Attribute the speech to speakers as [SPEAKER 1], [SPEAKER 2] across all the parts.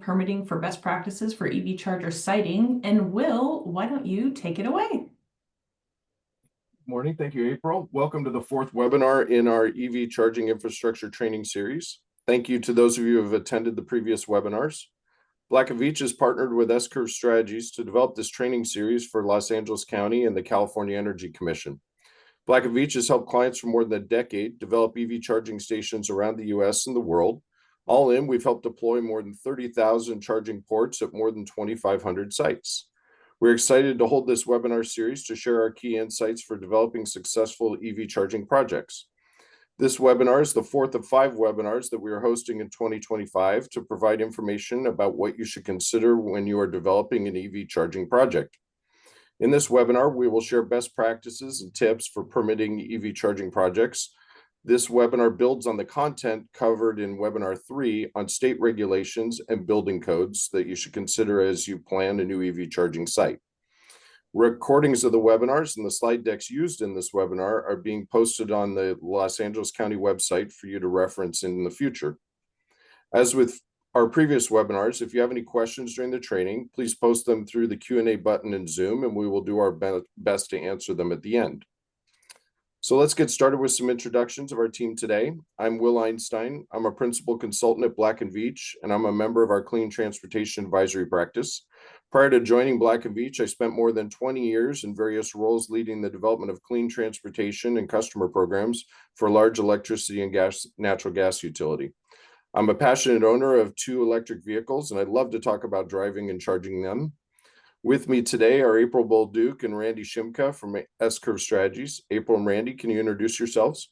[SPEAKER 1] permitting for best practices for EV charger siting. And Will, why don't you take it away?
[SPEAKER 2] Morning. Thank you, April. Welcome to the fourth webinar in our EV charging infrastructure training series. Thank you to those of you who have attended the previous webinars. Black & Veatch has partnered with S-Curve Strategies to develop this training series for Los Angeles County and the California Energy Commission. Black & Veatch has helped clients for more than a decade develop EV charging stations around the US and the world. All in, we've helped deploy more than 30,000 charging ports at more than 2,500 sites. We're excited to hold this webinar series to share our key insights for developing successful EV charging projects. This webinar is the fourth of 5 webinars that we are hosting in 2025 to provide information about what you should consider when you are developing an EV charging project. In this webinar, we will share best practices and tips for permitting EV charging projects. This webinar builds on the content covered in webinar 3 on state regulations and building codes that you should consider as you plan a new EV charging site. Recordings of the webinars and the slide decks used in this webinar are being posted on the Los Angeles County website for you to reference in the future. As with our previous webinars, if you have any questions during the training, please post them through the Q&A button in Zoom, and we will do our best to answer them at the end. So let's get started with some introductions of our team today. I'm Will Einstein. I'm a principal consultant at Black & Veatch, and I'm a member of our Clean Transportation Advisory practice. Prior to joining Black & Veatch, I spent more than 20 years in various roles leading the development of clean transportation and customer programs for large electricity and natural gas utility. I'm a passionate owner of 2 electric vehicles, and I love to talk about driving and charging them. With me today are April Bolduc and Randy Shimka from S-Curve Strategies. April and Randy, can you introduce yourselves?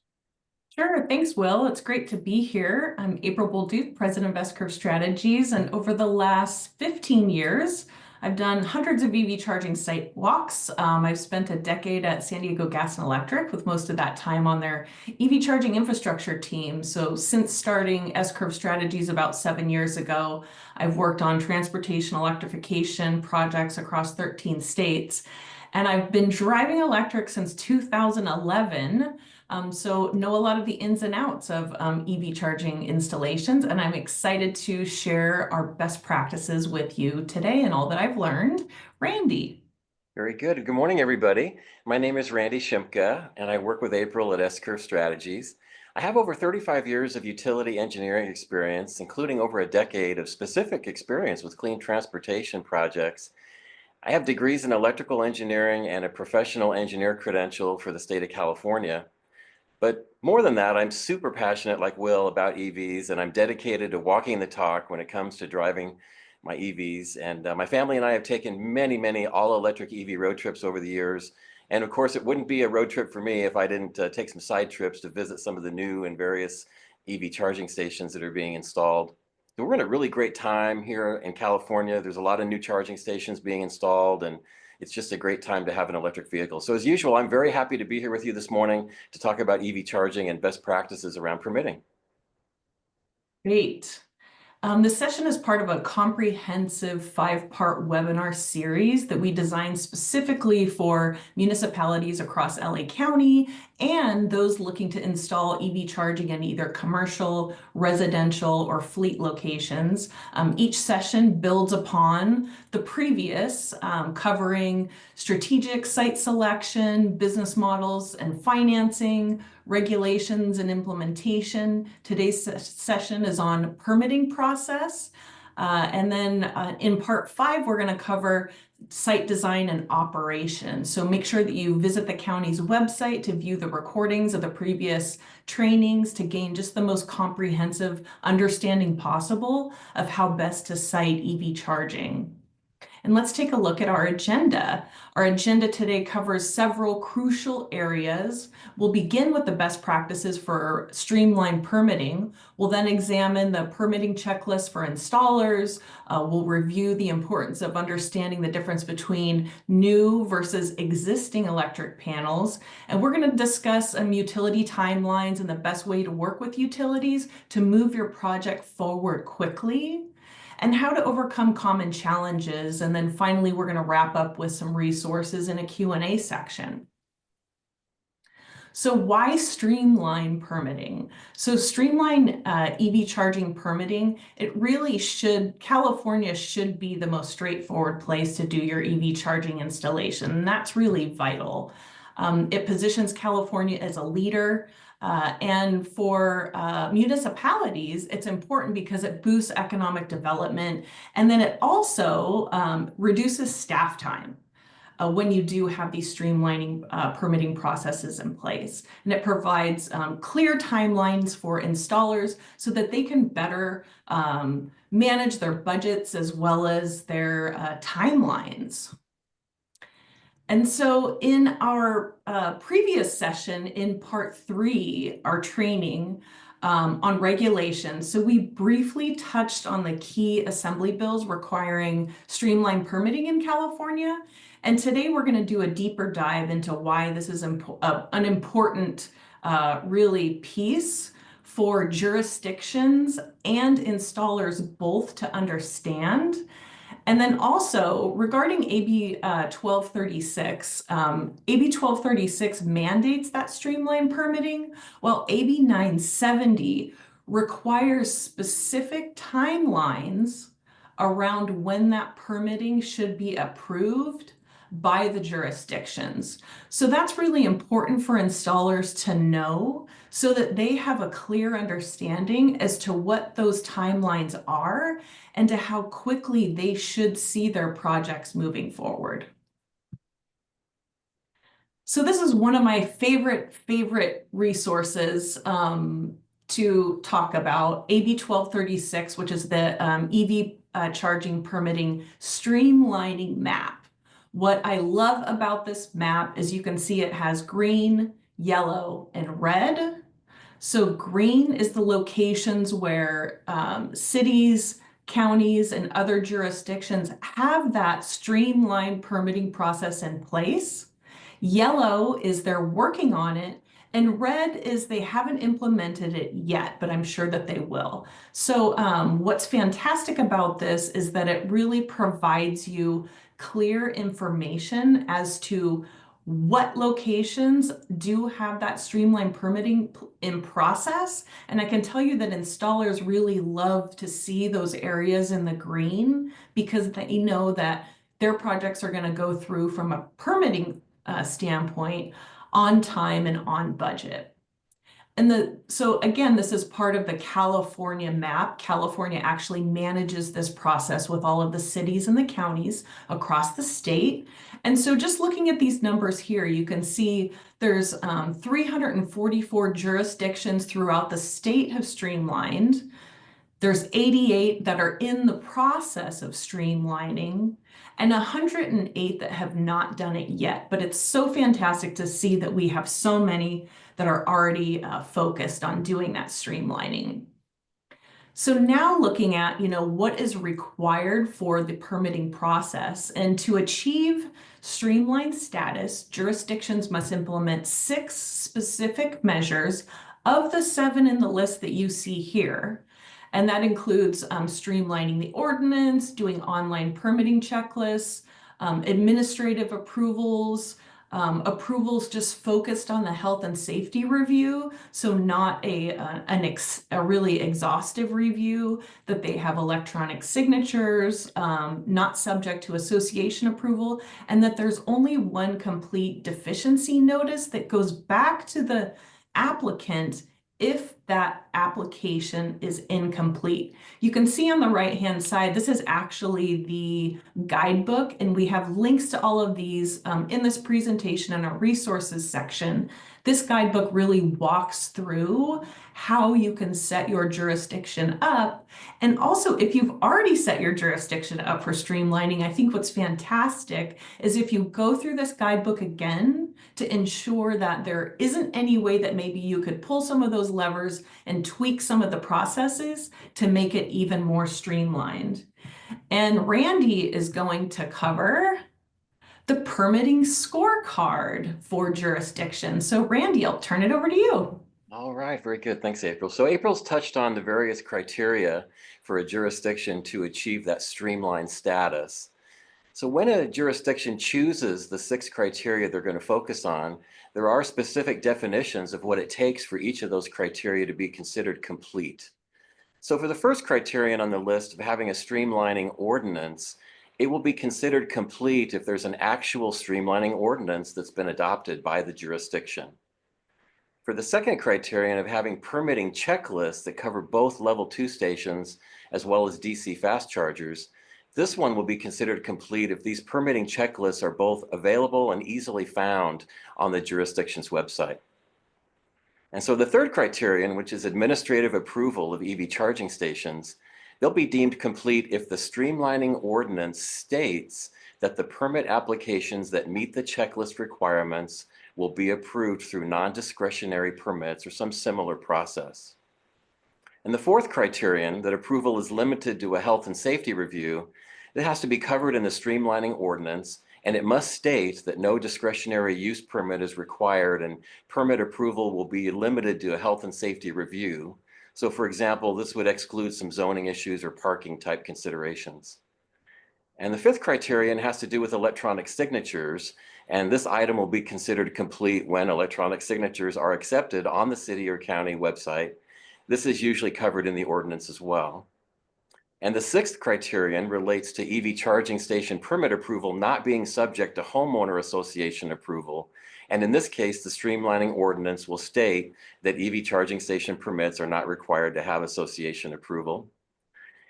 [SPEAKER 1] Sure, thanks, Will. It's great to be here. I'm April Bolduc, president of S-Curve Strategies, and over the last 15 years, I've done hundreds of EV charging site walks. I've spent a decade at San Diego Gas and Electric, with most of that time on their EV charging infrastructure team. So since starting S-Curve Strategies about 7 years ago, I've worked on transportation electrification projects across 13 states. And I've been driving electric since 2011. So know a lot of the ins and outs of EV charging installations, and I'm excited to share our best practices with you today and all that I've learned. Randy.
[SPEAKER 3] Very good. Good morning, everybody. My name is Randy Shimka, and I work with April at S-Curve Strategies. I have over 35 years of utility engineering experience, including over a decade of specific experience with clean transportation projects. I have degrees in electrical engineering and a professional engineer credential for the state of California. But more than that, I'm super passionate, like Will, about EVs, and I'm dedicated to walking the talk when it comes to driving my EVs. And my family and I have taken many all-electric EV road trips over the years. And of course, it wouldn't be a road trip for me if I didn't take some side trips to visit some of the new and various EV charging stations that are being installed. So we're in a really great time here in California. There's a lot of new charging stations being installed, and it's just a great time to have an electric vehicle. So as usual, I'm very happy to be here with you this morning to talk about EV charging and best practices around permitting.
[SPEAKER 1] Great. This session is part of a comprehensive 5-part webinar series that we designed specifically for municipalities across LA County and those looking to install EV charging in either commercial, residential, or fleet locations. Each session builds upon the previous, covering strategic site selection, business models and financing, regulations and implementation. Today's session is on permitting process. And then in part 5, we're going to cover site design and operation. So make sure that you visit the county's website to view the recordings of the previous trainings to gain just the most comprehensive understanding possible of how best to site EV charging. And let's take a look at our agenda. Our agenda today covers several crucial areas. We'll begin with the best practices for streamlined permitting. We'll then examine the permitting checklist for installers. We'll review the importance of understanding the difference between new versus existing electric panels. And we're going to discuss utility timelines and the best way to work with utilities to move your project forward quickly, and how to overcome common challenges. And then finally, we're going to wrap up with some resources in a Q&A section. So why streamline permitting? So streamline EV charging permitting, California should be the most straightforward place to do your EV charging installation. And that's really vital. It positions California as a leader. And for municipalities, it's important because it boosts economic development. And then it also reduces staff time when you do have these streamlining permitting processes in place. And it provides clear timelines for installers so that they can better manage their budgets as well as their timelines. And so in our previous session, in part 3, our training on regulations, so we briefly touched on the key assembly bills requiring streamlined permitting in California. And today we're going to do a deeper dive into why this is an important really piece for jurisdictions and installers both to understand. And then also regarding AB 1236, AB 1236 mandates that streamlined permitting, while AB 970 requires specific timelines around when that permitting should be approved by the jurisdictions. So that's really important for installers to know so that they have a clear understanding as to what those timelines are and to how quickly they should see their projects moving forward. So this is one of my favorite resources to talk about, AB 1236, which is the EV charging permitting streamlining map. What I love about this map is you can see it has green, yellow, and red. So green is the locations where cities, counties, and other jurisdictions have that streamlined permitting process in place. Yellow is they're working on it. And red is they haven't implemented it yet, but I'm sure that they will. So what's fantastic about this is that it really provides you clear information as to what locations do have that streamlined permitting in process. And I can tell you that installers really love to see those areas in the green because they know that their projects are going to go through from a permitting standpoint on time and on budget. And so again, this is part of the California map. California actually manages this process with all of the cities and the counties across the state. And so just looking at these numbers here, you can see there's 344 jurisdictions throughout the state have streamlined. There's 88 that are in the process of streamlining and 108 that have not done it yet. But it's so fantastic to see that we have so many that are already focused on doing that streamlining. So now looking at, what is required for the permitting process, and to achieve streamlined status, jurisdictions must implement 6 specific measures of the 7 in the list that you see here. And that includes streamlining the ordinance, doing online permitting checklists, administrative approvals, approvals just focused on the health and safety review, so not a really exhaustive review, that they have electronic signatures, not subject to association approval, and that there's only one complete deficiency notice that goes back to the applicant if that application is incomplete. You can see on the right-hand side, this is actually the guidebook, and we have links to all of these in this presentation in our resources section. This guidebook really walks through how you can set your jurisdiction up. And also, if you've already set your jurisdiction up for streamlining, I think what's fantastic is if you go through this guidebook again to ensure that there isn't any way that maybe you could pull some of those levers and tweak some of the processes to make it even more streamlined. And Randy is going to cover the permitting scorecard for jurisdictions. So Randy, I'll turn it over to you.
[SPEAKER 3] All right, very good. Thanks, April. So April's touched on the various criteria for a jurisdiction to achieve that streamlined status. So when a jurisdiction chooses the 6 criteria they're going to focus on, there are specific definitions of what it takes for each of those criteria to be considered complete. So for the first criterion on the list of having a streamlining ordinance, it will be considered complete if there's an actual streamlining ordinance that's been adopted by the jurisdiction. For the second criterion of having permitting checklists that cover both level 2 stations as well as DC fast chargers, this one will be considered complete if these permitting checklists are both available and easily found on the jurisdiction's website. And so the third criterion, which is administrative approval of EV charging stations, they'll be deemed complete if the streamlining ordinance states that the permit applications that meet the checklist requirements will be approved through non-discretionary permits or some similar process. And the fourth criterion, that approval is limited to a health and safety review, it has to be covered in the streamlining ordinance, and it must state that no discretionary use permit is required and permit approval will be limited to a health and safety review. So for example, this would exclude some zoning issues or parking type considerations. And the fifth criterion has to do with electronic signatures, and this item will be considered complete when electronic signatures are accepted on the city or county website. This is usually covered in the ordinance as well. And the sixth criterion relates to EV charging station permit approval not being subject to homeowner association approval. And in this case, the streamlining ordinance will state that EV charging station permits are not required to have association approval.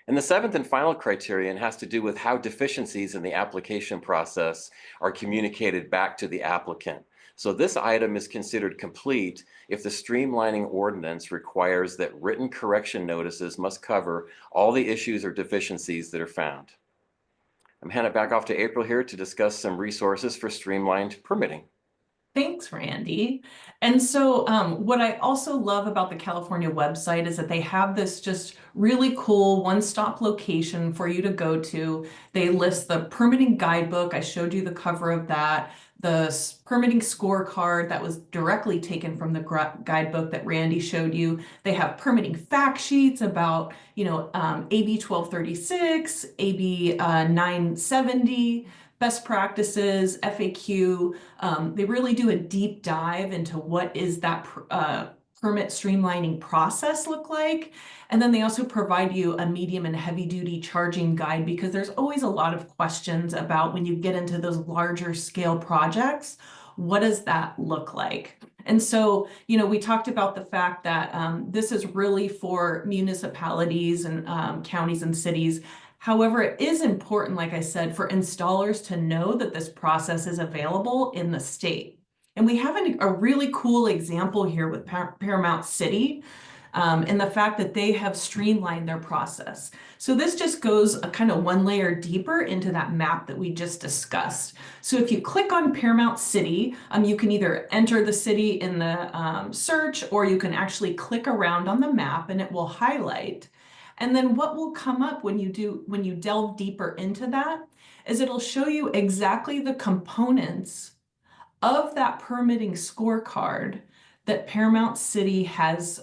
[SPEAKER 3] And the seventh and final criterion has to do with how deficiencies in the application process are communicated back to the applicant. So this item is considered complete if the streamlining ordinance requires that written correction notices must cover all the issues or deficiencies that are found. I'm handing it back off to April here to discuss some resources for streamlined permitting.
[SPEAKER 1] Thanks, Randy. And so what I also love about the California website is that they have this just really cool one-stop location for you to go to. They list the permitting guidebook. I showed you the cover of that. The permitting scorecard that was directly taken from the guidebook that Randy showed you. They have permitting fact sheets about, AB 1236, AB 970, best practices, FAQ. They really do a deep dive into what is that permit streamlining process look like. And then they also provide you a medium and heavy duty charging guide, because there's always a lot of questions about when you get into those larger scale projects, what does that look like? And so, we talked about the fact that this is really for municipalities and counties and cities. However, it is important, like I said, for installers to know that this process is available in the state. And we have a really cool example here with Paramount City and the fact that they have streamlined their process. So this just goes a kind of one layer deeper into that map that we just discussed. So if you click on Paramount City, you can either enter the city in the search, or you can actually click around on the map and it will highlight. And then what will come up when you delve deeper into that is it'll show you exactly the components of that permitting scorecard that Paramount City has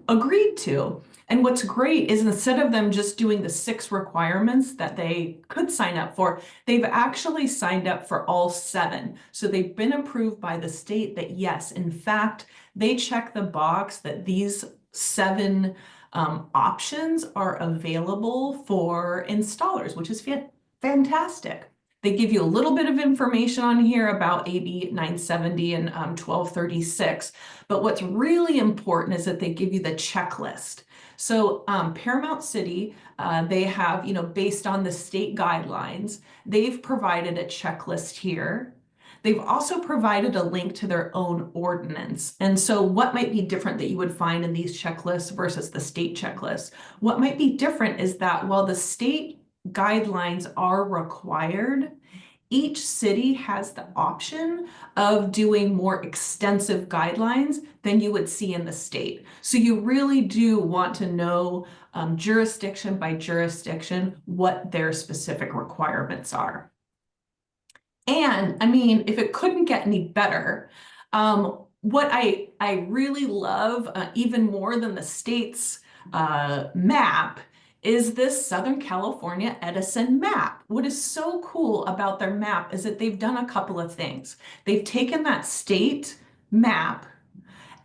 [SPEAKER 1] agreed to. And what's great is instead of them just doing the 6 requirements that they could sign up for, they've actually signed up for all 7. So they've been approved by the state that yes, in fact, they check the box that these 7 options are available for installers, which is fantastic. They give you a little bit of information on here about AB 970 and 1236, but what's really important is that they give you the checklist. So Paramount City, they have, based on the state guidelines, they've provided a checklist here. They've also provided a link to their own ordinance. And so what might be different that you would find in these checklists versus the state checklist? What might be different is that while the state guidelines are required, each city has the option of doing more extensive guidelines than you would see in the state. So you really do want to know jurisdiction by jurisdiction what their specific requirements are. And I mean, if it couldn't get any better, what I really love even more than the state's map is this Southern California Edison map. What is so cool about their map is that they've done a couple of things. They've taken that state map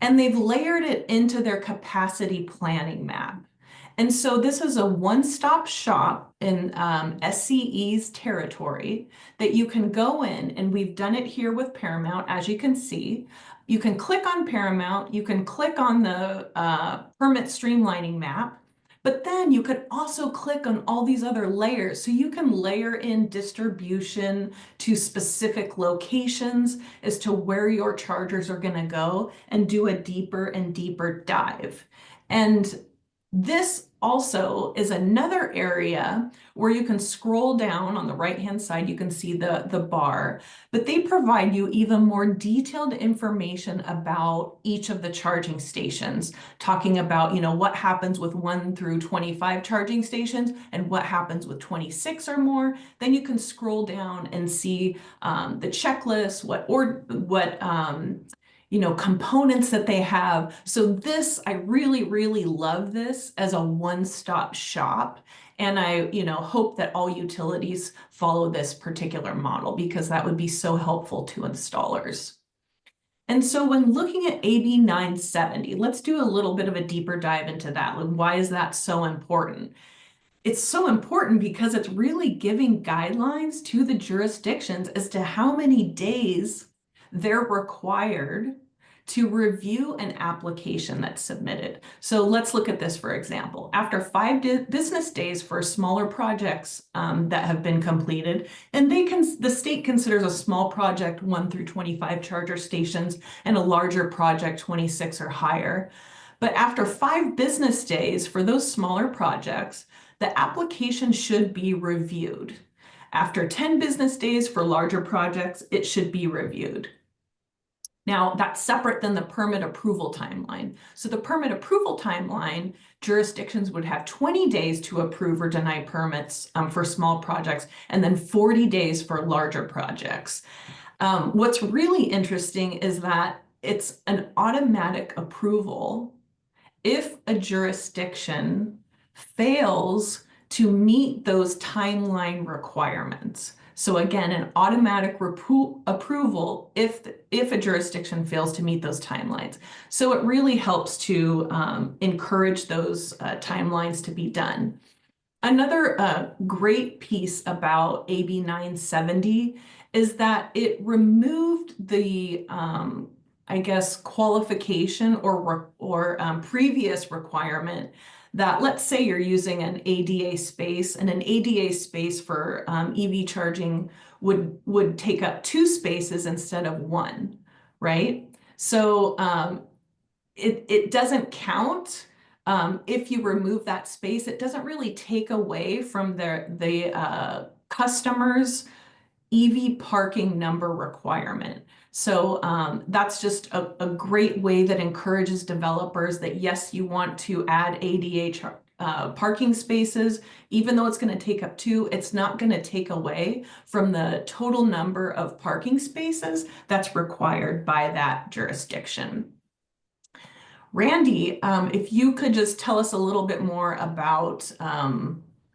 [SPEAKER 1] and they've layered it into their capacity planning map. And so this is a one-stop shop in SCE's territory that you can go in, and we've done it here with Paramount, as you can see. You can click on Paramount, you can click on the permit streamlining map, but then you could also click on all these other layers. So you can layer in distribution to specific locations as to where your chargers are going to go and do a deeper and deeper dive. And this also is another area where you can scroll down on the right-hand side. You can see the bar, but they provide you even more detailed information about each of the charging stations, talking about, what happens with 1 through 25 charging stations and what happens with 26 or more. Then you can scroll down and see the checklist, what components that they have. So this, I really, really love this as a one-stop shop. And I, hope that all utilities follow this particular model because that would be so helpful to installers. And so when looking at AB 970, let's do a little bit of a deeper dive into that. Why is that so important? It's so important because it's really giving guidelines to the jurisdictions as to how many days they're required to review an application that's submitted. So let's look at this, for example. After 5 business days for smaller projects that have been completed, and the state considers a small project 1 through 25 charger stations and a larger project 26 or higher. But after 5 business days for those smaller projects, the application should be reviewed. After 10 business days for larger projects, it should be reviewed. Now, that's separate than the permit approval timeline. So the permit approval timeline, jurisdictions would have 20 days to approve or deny permits for small projects, and then 40 days for larger projects. What's really interesting is that it's an automatic approval if a jurisdiction fails to meet those timeline requirements. So again, an automatic approval if a jurisdiction fails to meet those timelines. So it really helps to encourage those timelines to be done. Another great piece about AB 970 is that it removed the qualification or previous requirement that, let's say you're using an ADA space, and an ADA space for EV charging would take up 2 spaces instead of 1, right? So it doesn't count. If you remove that space, it doesn't really take away from the customer's EV parking number requirement. So that's just a great way that encourages developers that, yes, you want to add ADA parking spaces, even though it's going to take up 2, it's not going to take away from the total number of parking spaces that's required by that jurisdiction. Randy, if you could just tell us a little bit more about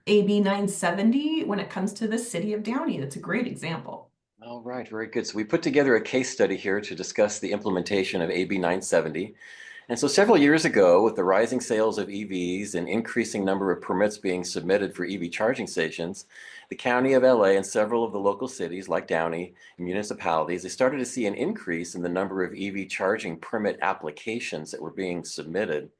[SPEAKER 1] AB 970 when it comes to the city of Downey. That's a great example.
[SPEAKER 3] All right, very good. So we put together a case study here to discuss the implementation of AB 970. And so several years ago, with the rising sales of EVs and increasing number of permits being submitted for EV charging stations, the County of LA and several of the local cities like Downey and municipalities, they started to see an increase in the number of EV charging permit applications that were being submitted.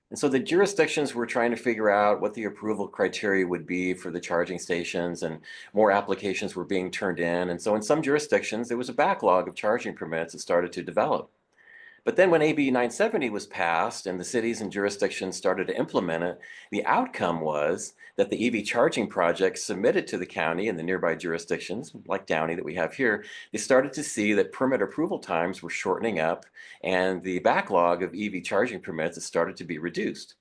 [SPEAKER 3] And so the jurisdictions were trying to figure out what the approval criteria would be for the charging stations, and more applications were being turned in. And so in some jurisdictions, there was a backlog of charging permits that started to develop. But then when AB 970 was passed and the cities and jurisdictions started to implement it, the outcome was that the EV charging projects submitted to the county and the nearby jurisdictions, like Downey that we have here, they started to see that permit approval times were shortening up and the backlog of EV charging permits has started to be reduced.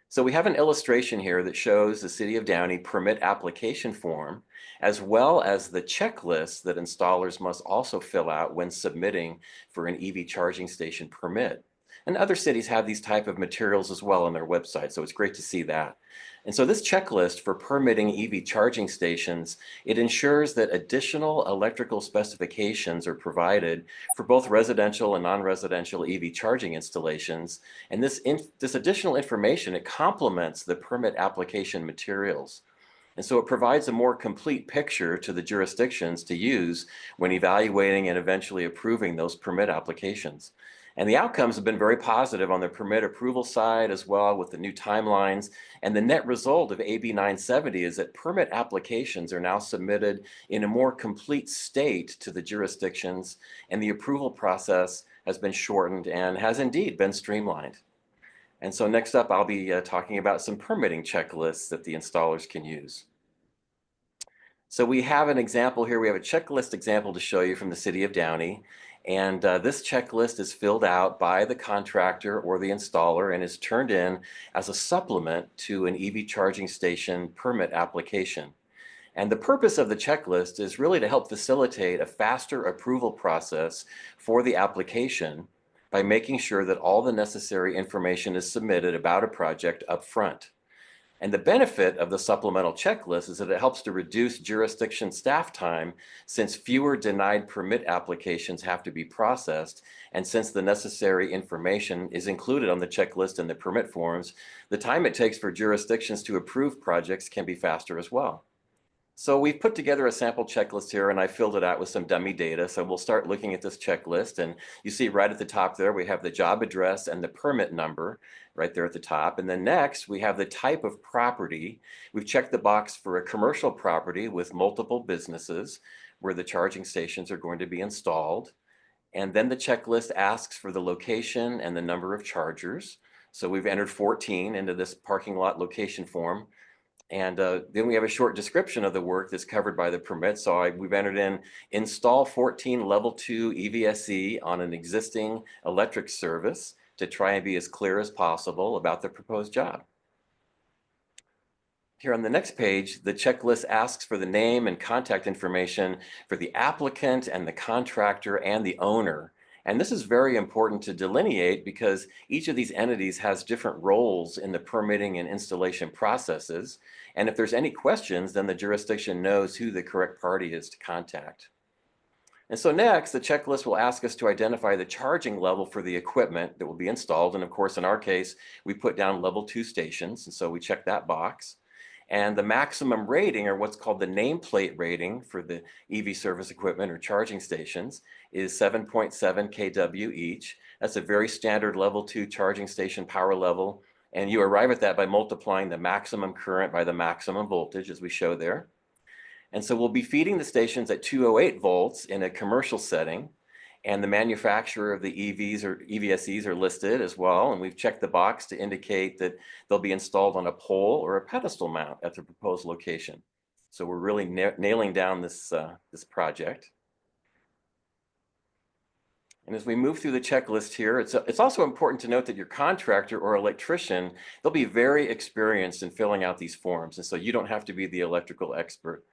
[SPEAKER 3] So we have an illustration here that shows the City of Downey permit application form, as well as the checklist that installers must also fill out when submitting for an EV charging station permit. And other cities have these type of materials as well on their website, so it's great to see that. And so this checklist for permitting EV charging stations, it ensures that additional electrical specifications are provided for both residential and non-residential EV charging installations. And this additional information, it complements the permit application materials. And so it provides a more complete picture to the jurisdictions to use when evaluating and eventually approving those permit applications. And the outcomes have been very positive on the permit approval side as well with the new timelines. And the net result of AB 970 is that permit applications are now submitted in a more complete state to the jurisdictions, and the approval process has been shortened and has indeed been streamlined. And so next up, I'll be talking about some permitting checklists that the installers can use. So we have an example here. We have a checklist example to show you from the city of Downey. And this checklist is filled out by the contractor or the installer and is turned in as a supplement to an EV charging station permit application. And the purpose of the checklist is really to help facilitate a faster approval process for the application by making sure that all the necessary information is submitted about a project up front. And the benefit of the supplemental checklist is that it helps to reduce jurisdiction staff time since fewer denied permit applications have to be processed. And since the necessary information is included on the checklist and the permit forms, the time it takes for jurisdictions to approve projects can be faster as well. So we've put together a sample checklist here, and I filled it out with some dummy data. So we'll start looking at this checklist, and you see right at the top there, we have the job address and the permit number right there at the top. And then next, we have the type of property. We've checked the box for a commercial property with multiple businesses where the charging stations are going to be installed. And then the checklist asks for the location and the number of chargers. So we've entered 14 into this parking lot location form. And then we have a short description of the work that's covered by the permit. So we've entered in install 14 level 2 EVSE on an existing electric service to try and be as clear as possible about the proposed job. Here on the next page, the checklist asks for the name and contact information for the applicant and the contractor and the owner. And this is very important to delineate because each of these entities has different roles in the permitting and installation processes. And if there's any questions, then the jurisdiction knows who the correct party is to contact. And so next, the checklist will ask us to identify the charging level for the equipment that will be installed. And of course, in our case, we put down level 2 stations. And so we check that box. And the maximum rating, or what's called the nameplate rating for the EV service equipment or charging stations, is 7.7 kW each. That's a very standard level 2 charging station power level. And you arrive at that by multiplying the maximum current by the maximum voltage, as we show there. And so we'll be feeding the stations at 208 volts in a commercial setting. And the manufacturer of the EVs or EVSEs are listed as well. And we've checked the box to indicate that they'll be installed on a pole or a pedestal mount at the proposed location. So we're really nailing down this project. And as we move through the checklist here, it's also important to note that your contractor or electrician, they'll be very experienced in filling out these forms. And so you don't have to be the electrical expert.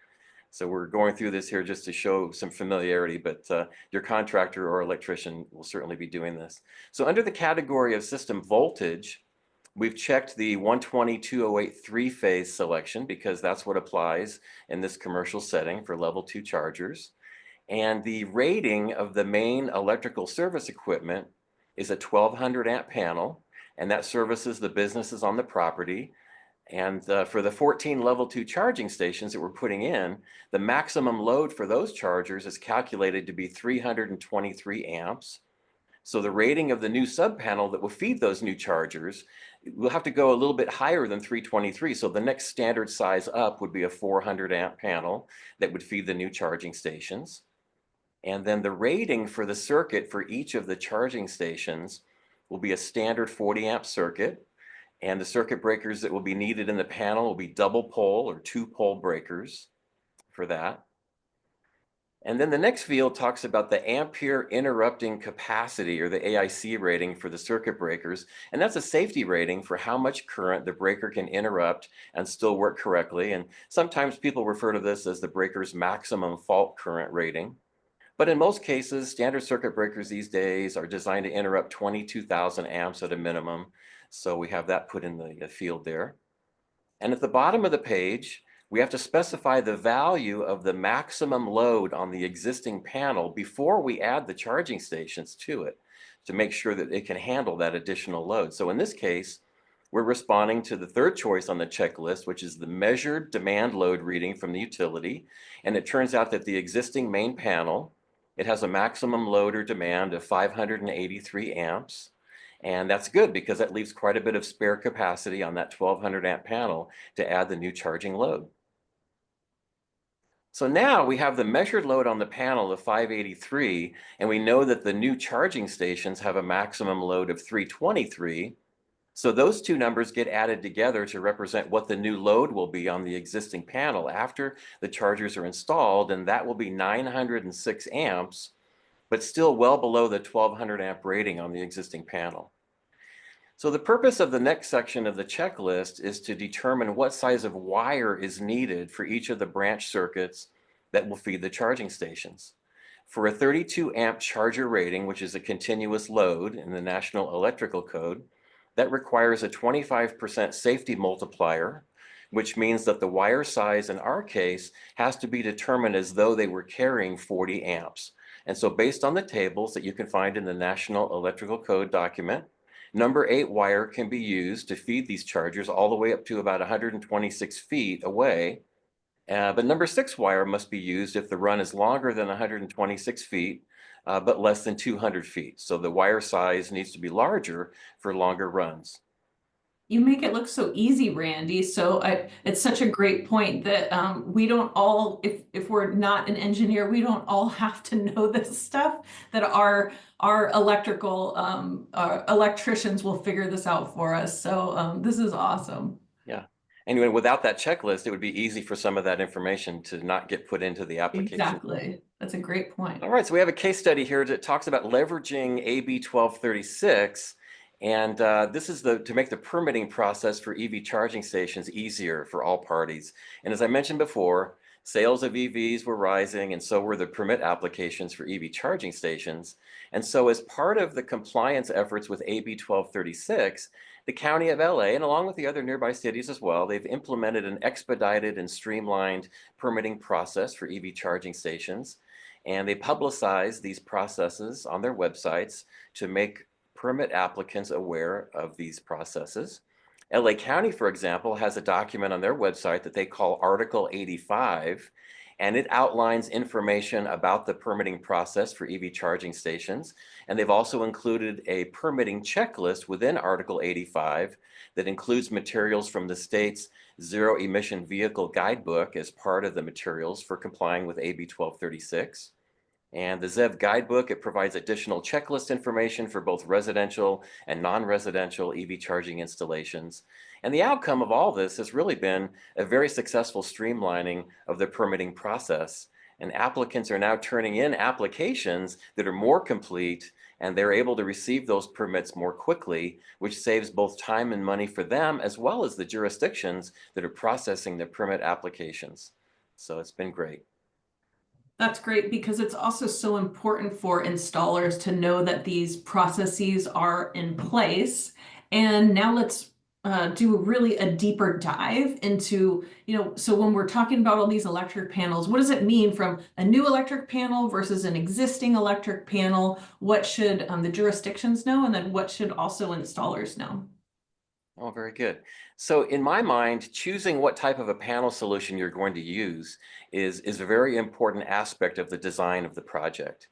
[SPEAKER 3] So we're going through this here just to show some familiarity, but your contractor or electrician will certainly be doing this. So under the category of system voltage, we've checked the 120/208 3-phase selection because that's what applies in this commercial setting for level 2 chargers. And the rating of the main electrical service equipment is a 1200 amp panel, and that services the businesses on the property. And for the 14 level 2 charging stations that we're putting in, the maximum load for those chargers is calculated to be 323 amps. So the rating of the new sub-panel that will feed those new chargers will have to go a little bit higher than 323. So the next standard size up would be a 400 amp panel that would feed the new charging stations. And then the rating for the circuit for each of the charging stations will be a standard 40 amp circuit. And the circuit breakers that will be needed in the panel will be double pole or 2-pole breakers for that. And then the next field talks about the ampere interrupting capacity, or the AIC rating for the circuit breakers. And that's a safety rating for how much current the breaker can interrupt and still work correctly. And sometimes people refer to this as the breaker's maximum fault current rating. But in most cases, standard circuit breakers these days are designed to interrupt 22,000 amps at a minimum. So we have that put in the field there. And at the bottom of the page, we have to specify the value of the maximum load on the existing panel before we add the charging stations to it to make sure that it can handle that additional load. So in this case, we're responding to the third choice on the checklist, which is the measured demand load reading from the utility. And it turns out that the existing main panel, it has a maximum load or demand of 583 amps. And that's good because that leaves quite a bit of spare capacity on that 1200 amp panel to add the new charging load. So now we have the measured load on the panel of 583, and we know that the new charging stations have a maximum load of 323. So those two numbers get added together to represent what the new load will be on the existing panel after the chargers are installed, and that will be 906 amps, but still well below the 1200 amp rating on the existing panel. So the purpose of the next section of the checklist is to determine what size of wire is needed for each of the branch circuits that will feed the charging stations. For a 32 amp charger rating, which is a continuous load in the National Electrical Code, that requires a 25% safety multiplier, which means that the wire size in our case has to be determined as though they were carrying 40 amps. And so based on the tables that you can find in the National Electrical Code document, number 8 wire can be used to feed these chargers all the way up to about 126 feet away. But number 6 wire must be used if the run is longer than 126 feet, but less than 200 feet. So the wire size needs to be larger for longer runs.
[SPEAKER 1] You make it look so easy, Randy. So it's such a great point that we don't all, if we're not an engineer, we don't all have to know this stuff. That our electrical our electricians will figure this out for us. So this is awesome.
[SPEAKER 3] Yeah. Anyway, without that checklist, it would be easy for some of that information to not get put into the application.
[SPEAKER 1] Exactly. That's a great point.
[SPEAKER 3] All right, so we have a case study here that talks about leveraging AB 1236. And this is to make the permitting process for EV charging stations easier for all parties. And as I mentioned before, sales of EVs were rising, and so were the permit applications for EV charging stations. And so as part of the compliance efforts with AB 1236, the County of LA, and along with the other nearby cities as well, they've implemented an expedited and streamlined permitting process for EV charging stations. And they publicize these processes on their websites to make permit applicants aware of these processes. LA County, for example, has a document on their website that they call Article 85, and it outlines information about the permitting process for EV charging stations. And they've also included a permitting checklist within Article 85 that includes materials from the state's Zero Emission Vehicle Guidebook as part of the materials for complying with AB 1236. And the ZEV guidebook, it provides additional checklist information for both residential and non-residential EV charging installations. And the outcome of all this has really been a very successful streamlining of the permitting process. And applicants are now turning in applications that are more complete, and they're able to receive those permits more quickly, which saves both time and money for them, as well as the jurisdictions that are processing the permit applications. So it's been great.
[SPEAKER 1] That's great because it's also so important for installers to know that these processes are in place. And now let's do really a deeper dive into, so when we're talking about all these electric panels, what does it mean from a new electric panel versus an existing electric panel? What should the jurisdictions know? And then what should also installers know?
[SPEAKER 3] Oh, very good. So in my mind, choosing what type of a panel solution you're going to use is a very important aspect of the design of the project.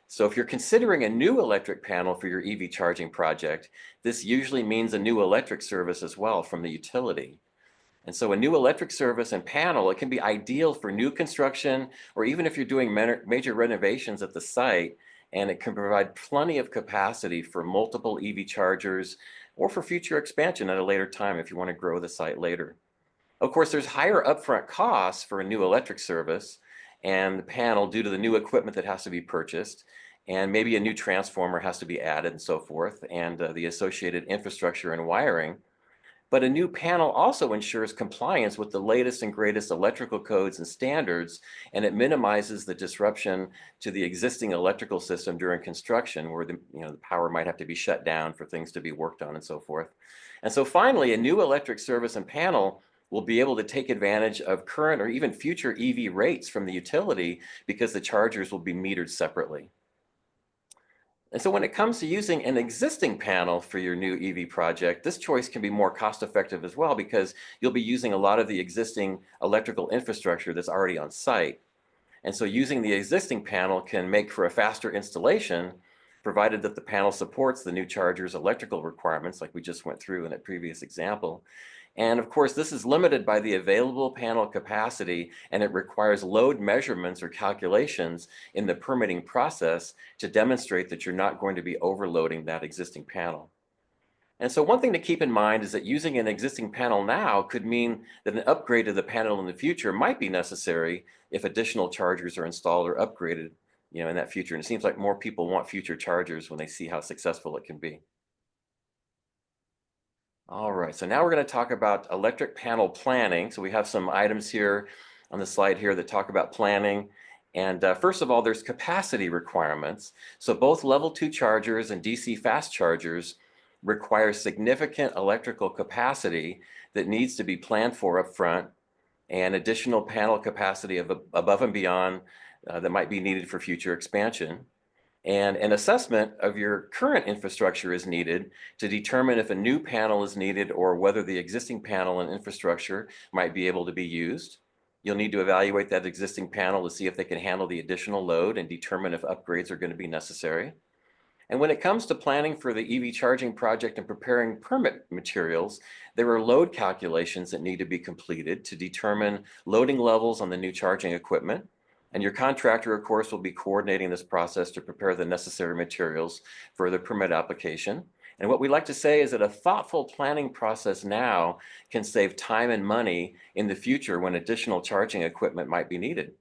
[SPEAKER 3] So if you're considering a new electric panel for your EV charging project, this usually means a new electric service as well from the utility. And so a new electric service and panel, it can be ideal for new construction, or even if you're doing major renovations at the site, and it can provide plenty of capacity for multiple EV chargers or for future expansion at a later time if you want to grow the site later. Of course, there's higher upfront costs for a new electric service and the panel due to the new equipment that has to be purchased, and maybe a new transformer has to be added and so forth, and the associated infrastructure and wiring. But a new panel also ensures compliance with the latest and greatest electrical codes and standards, and it minimizes the disruption to the existing electrical system during construction, where the power might have to be shut down for things to be worked on and so forth. And so finally, a new electric service and panel will be able to take advantage of current or even future EV rates from the utility because the chargers will be metered separately. And so when it comes to using an existing panel for your new EV project, this choice can be more cost effective as well because you'll be using a lot of the existing electrical infrastructure that's already on site. And so using the existing panel can make for a faster installation, provided that the panel supports the new charger's electrical requirements like we just went through in that previous example. And of course, this is limited by the available panel capacity, and it requires load measurements or calculations in the permitting process to demonstrate that you're not going to be overloading that existing panel. And so one thing to keep in mind is that using an existing panel now could mean that an upgrade to the panel in the future might be necessary if additional chargers are installed or upgraded, in that future. And it seems like more people want future chargers when they see how successful it can be. All right, so now we're going to talk about electric panel planning. So we have some items here on the slide here that talk about planning. And first of all, there's capacity requirements. So both level 2 chargers and DC fast chargers require significant electrical capacity that needs to be planned for up front, and additional panel capacity above and beyond that might be needed for future expansion. And an assessment of your current infrastructure is needed to determine if a new panel is needed or whether the existing panel and infrastructure might be able to be used. You'll need to evaluate that existing panel to see if they can handle the additional load and determine if upgrades are going to be necessary. And when it comes to planning for the EV charging project and preparing permit materials, there are load calculations that need to be completed to determine loading levels on the new charging equipment. And your contractor, of course, will be coordinating this process to prepare the necessary materials for the permit application. And what we like to say is that a thoughtful planning process now can save time and money in the future when additional charging equipment might be needed.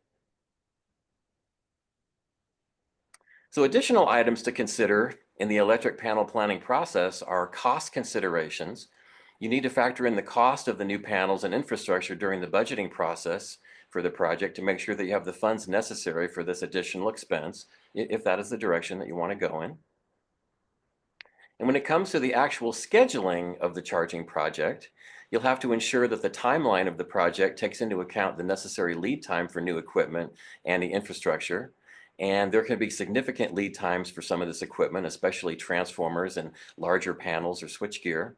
[SPEAKER 3] So additional items to consider in the electric panel planning process are cost considerations. You need to factor in the cost of the new panels and infrastructure during the budgeting process for the project to make sure that you have the funds necessary for this additional expense, if that is the direction that you want to go in. And when it comes to the actual scheduling of the charging project, you'll have to ensure that the timeline of the project takes into account the necessary lead time for new equipment and the infrastructure. And there can be significant lead times for some of this equipment, especially transformers and larger panels or switchgear.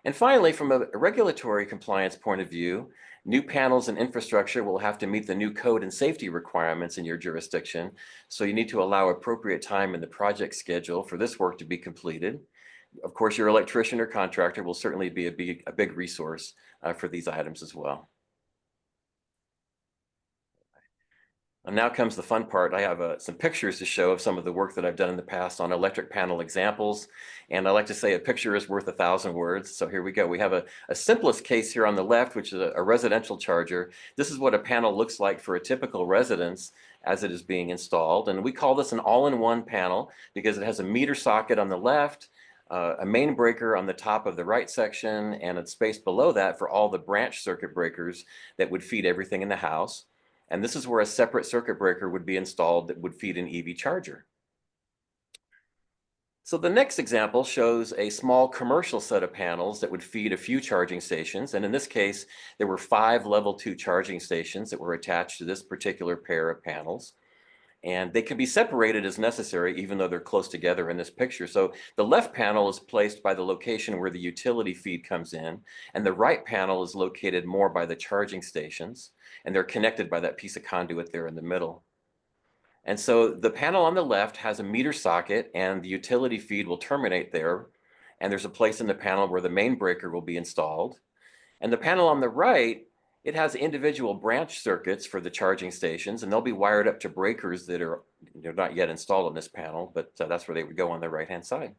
[SPEAKER 3] And finally, from a regulatory compliance point of view, new panels and infrastructure will have to meet the new code and safety requirements in your jurisdiction. So you need to allow appropriate time in the project schedule for this work to be completed. Of course, your electrician or contractor will certainly be a big resource for these items as well. And now comes the fun part. I have some pictures to show of some of the work that I've done in the past on electric panel examples. And I like to say a picture is worth 1,000 words. So here we go. We have a simplest case here on the left, which is a residential charger. This is what a panel looks like for a typical residence as it is being installed. And we call this an all-in-one panel because it has a meter socket on the left, a main breaker on the top of the right section, and a space below that for all the branch circuit breakers that would feed everything in the house. And this is where a separate circuit breaker would be installed that would feed an EV charger. So the next example shows a small commercial set of panels that would feed a few charging stations. And in this case, there were 5 level 2 charging stations that were attached to this particular pair of panels. And they can be separated as necessary, even though they're close together in this picture. So the left panel is placed by the location where the utility feed comes in, and the right panel is located more by the charging stations, and they're connected by that piece of conduit there in the middle. And so the panel on the left has a meter socket, and the utility feed will terminate there, and there's a place in the panel where the main breaker will be installed. And the panel on the right, it has individual branch circuits for the charging stations, and they'll be wired up to breakers that are not yet installed on this panel, but that's where they would go on the right-hand side.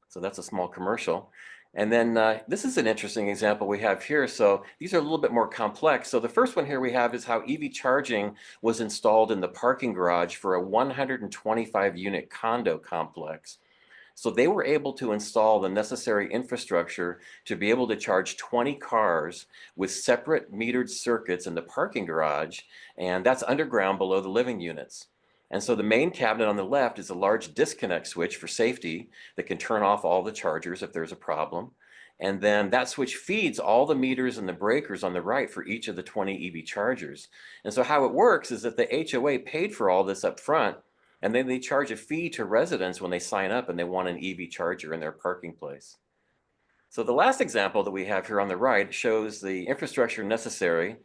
[SPEAKER 3] So that's a small commercial. And then this is an interesting example we have here. So these are a little bit more complex. So the first one here we have is how EV charging was installed in the parking garage for a 125 unit condo complex. So they were able to install the necessary infrastructure to be able to charge 20 cars with separate metered circuits in the parking garage, and that's underground below the living units. And so the main cabinet on the left is a large disconnect switch for safety that can turn off all the chargers if there's a problem. And then that switch feeds all the meters and the breakers on the right for each of the 20 EV chargers. And so how it works is that the HOA paid for all this up front, and then they charge a fee to residents when they sign up and they want an EV charger in their parking place. So the last example that we have here on the right shows the infrastructure necessary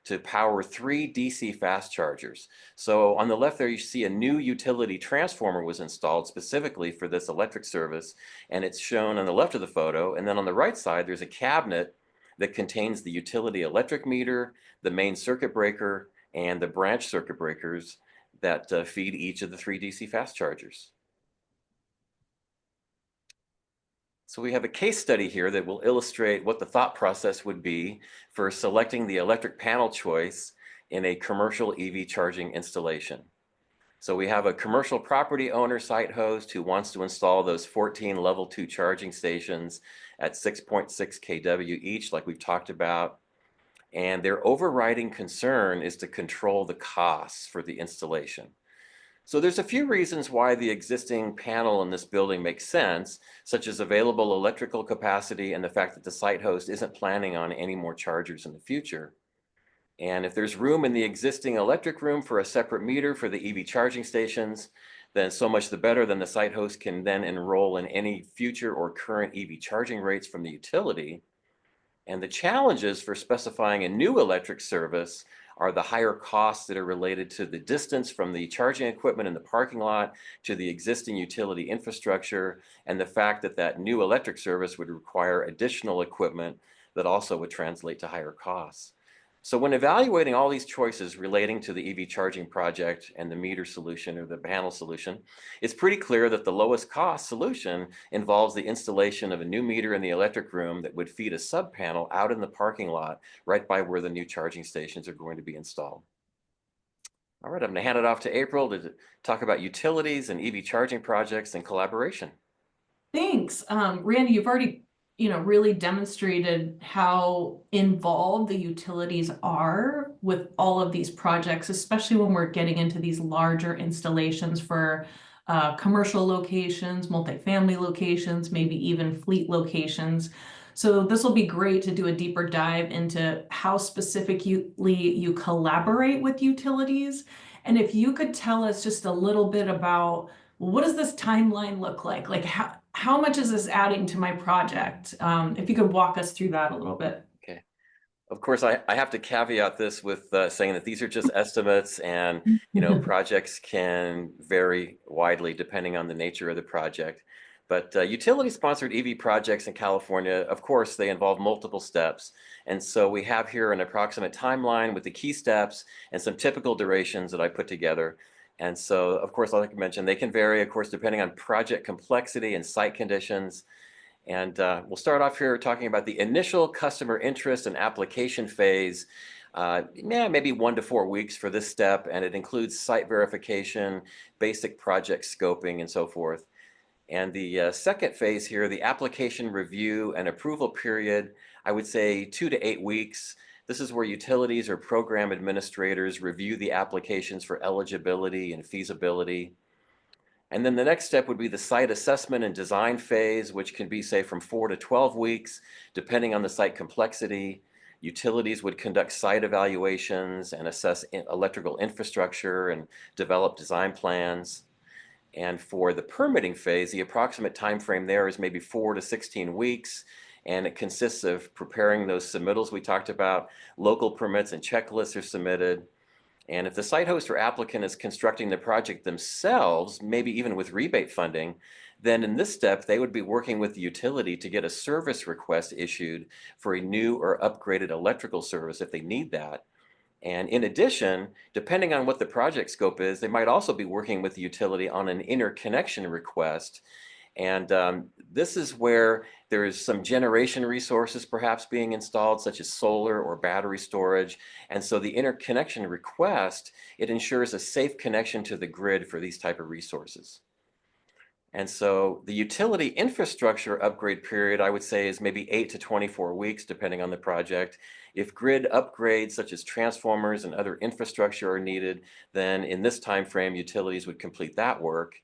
[SPEAKER 3] to power 3 DC fast chargers. So on the left there, you see a new utility transformer was installed specifically for this electric service, and it's shown on the left of the photo. And then on the right side, there's a cabinet that contains the utility electric meter, the main circuit breaker, and the branch circuit breakers that feed each of the 3 DC fast chargers. So we have a case study here that will illustrate what the thought process would be for selecting the electric panel choice in a commercial EV charging installation. So we have a commercial property owner site host who wants to install those 14 level 2 charging stations at 6.6 kW each, like we've talked about. And their overriding concern is to control the costs for the installation. So there's a few reasons why the existing panel in this building makes sense, such as available electrical capacity and the fact that the site host isn't planning on any more chargers in the future. And if there's room in the existing electric room for a separate meter for the EV charging stations, then so much the better. Then the site host can then enroll in any future or current EV charging rates from the utility. And the challenges for specifying a new electric service are the higher costs that are related to the distance from the charging equipment in the parking lot to the existing utility infrastructure, and the fact that that new electric service would require additional equipment that also would translate to higher costs. So when evaluating all these choices relating to the EV charging project and the meter solution or the panel solution, it's pretty clear that the lowest cost solution involves the installation of a new meter in the electric room that would feed a sub panel out in the parking lot right by where the new charging stations are going to be installed. All right, I'm going to hand it off to April to talk about utilities and EV charging projects and collaboration.
[SPEAKER 1] Thanks. Randy, you've already, really demonstrated how involved the utilities are with all of these projects, especially when we're getting into these larger installations for commercial locations, multifamily locations, maybe even fleet locations. So this will be great to do a deeper dive into how specifically you collaborate with utilities. And if you could tell us just a little bit about, what does this timeline look like? Like how much is this adding to my project? If you could walk us through that a little bit.
[SPEAKER 3] Okay. Of course, I have to caveat this with saying that these are just estimates, and projects can vary widely depending on the nature of the project. But utility-sponsored EV projects in California, of course, they involve multiple steps. And so we have here an approximate timeline with the key steps and some typical durations that I put together. And so, of course, like I mentioned, they can vary, of course, depending on project complexity and site conditions. And we'll start off here talking about the initial customer interest and application phase. Maybe 1 to 4 weeks for this step, and it includes site verification, basic project scoping, and so forth. And the second phase here, the application review and approval period, I would say 2 to 8 weeks. This is where utilities or program administrators review the applications for eligibility and feasibility. And then the next step would be the site assessment and design phase, which can be, say, from 4 to 12 weeks, depending on the site complexity. Utilities would conduct site evaluations and assess electrical infrastructure and develop design plans. And for the permitting phase, the approximate time frame there is maybe 4 to 16 weeks. And it consists of preparing those submittals we talked about. Local permits and checklists are submitted. And if the site host or applicant is constructing the project themselves, maybe even with rebate funding, then in this step, they would be working with the utility to get a service request issued for a new or upgraded electrical service if they need that. And in addition, depending on what the project scope is, they might also be working with the utility on an interconnection request. And this is where there is some generation resources perhaps being installed, such as solar or battery storage. And so the interconnection request, it ensures a safe connection to the grid for these type of resources. And so the utility infrastructure upgrade period, I would say, is maybe 8 to 24 weeks, depending on the project. If grid upgrades such as transformers and other infrastructure are needed, then in this time frame, utilities would complete that work.